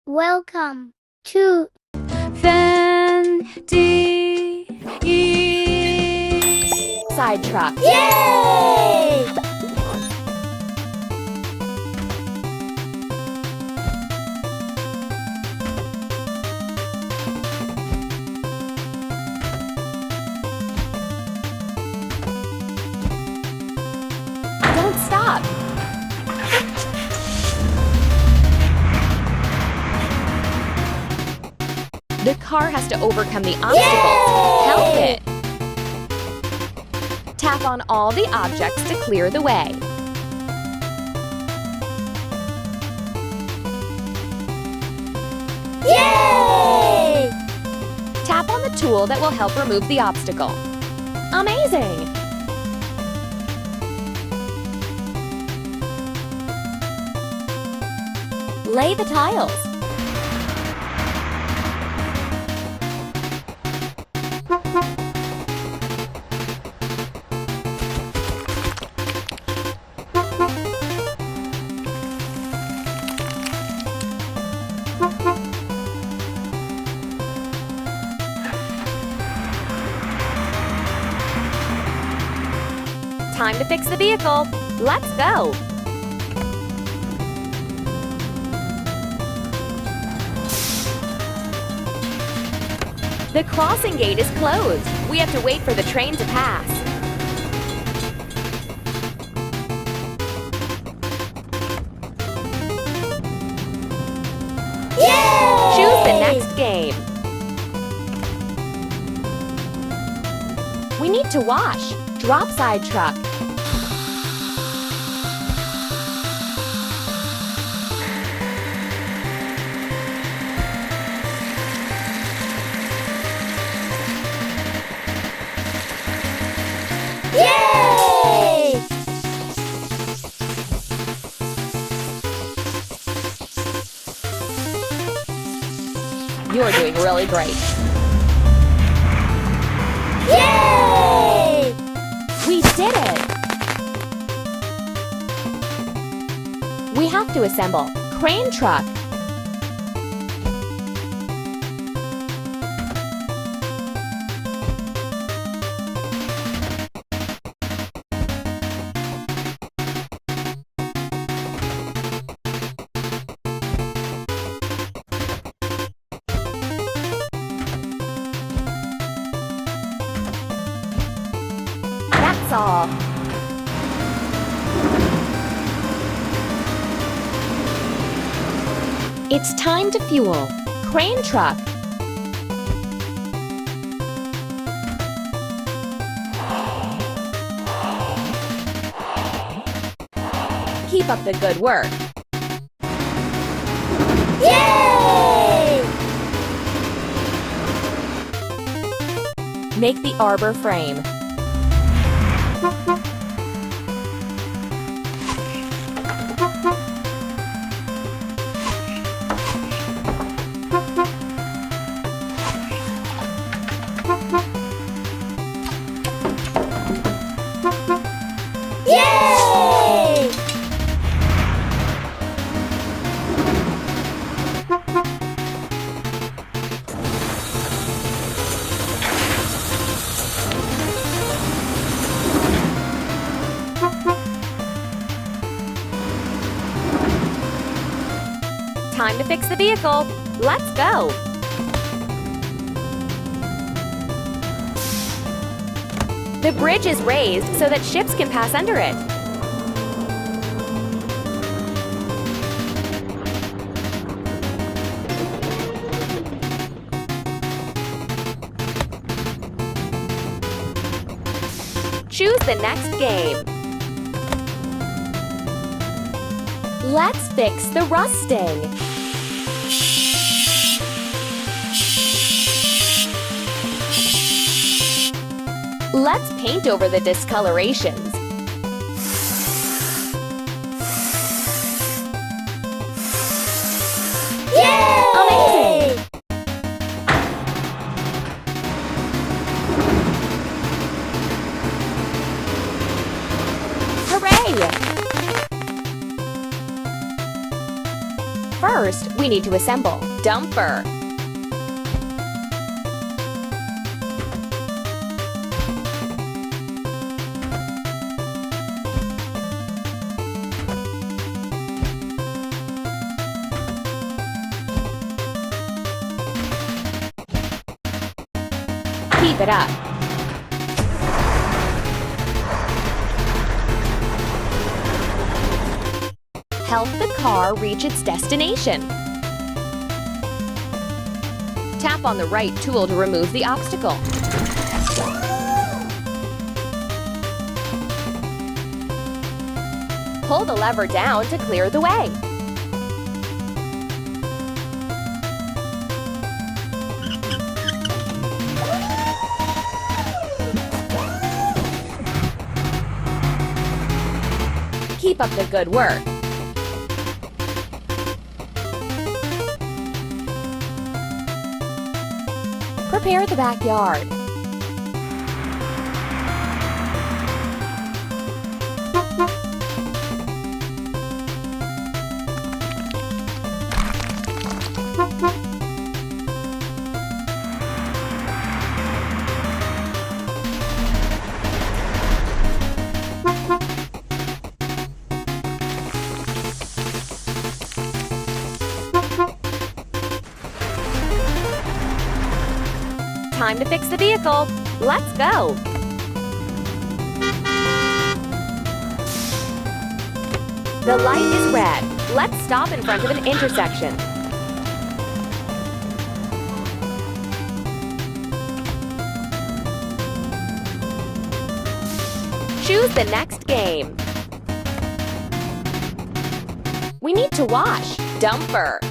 Welcome to Side truck. Yay! Don't stop. The car has to overcome the obstacles. Help it. Tap on all the objects to clear the way. Yay! Tap on the tool that will help remove the obstacle. Amazing! Lay the tiles. Time to fix the vehicle. Let's go. The crossing gate is closed. We have to wait for the train to pass. Yay! Choose the next game. We need to wash. Drop side truck. Yay! You're doing really great. Yay! We did it! We have to assemble crane truck. That's all. It's time to fuel. Crane truck. Keep up the good work. Yay! Make the arbor frame. Yay! Time to fix the vehicle. Let's go. The bridge is raised so that ships can pass under it. Choose the next game. Let's fix the rusting. Let's paint over the discolorations. Yay! Amazing! Hooray! First, we We need to assemble. Dumper. Keep it up. Help the car reach its destination. Tap on the right tool to remove the obstacle. Pull the lever down to clear the way. Keep up the good work. Prepare the backyard. Time to fix the vehicle. Let's go. The light is red. Let's stop in front of an intersection. Choose the next game. We need to wash. Dumper.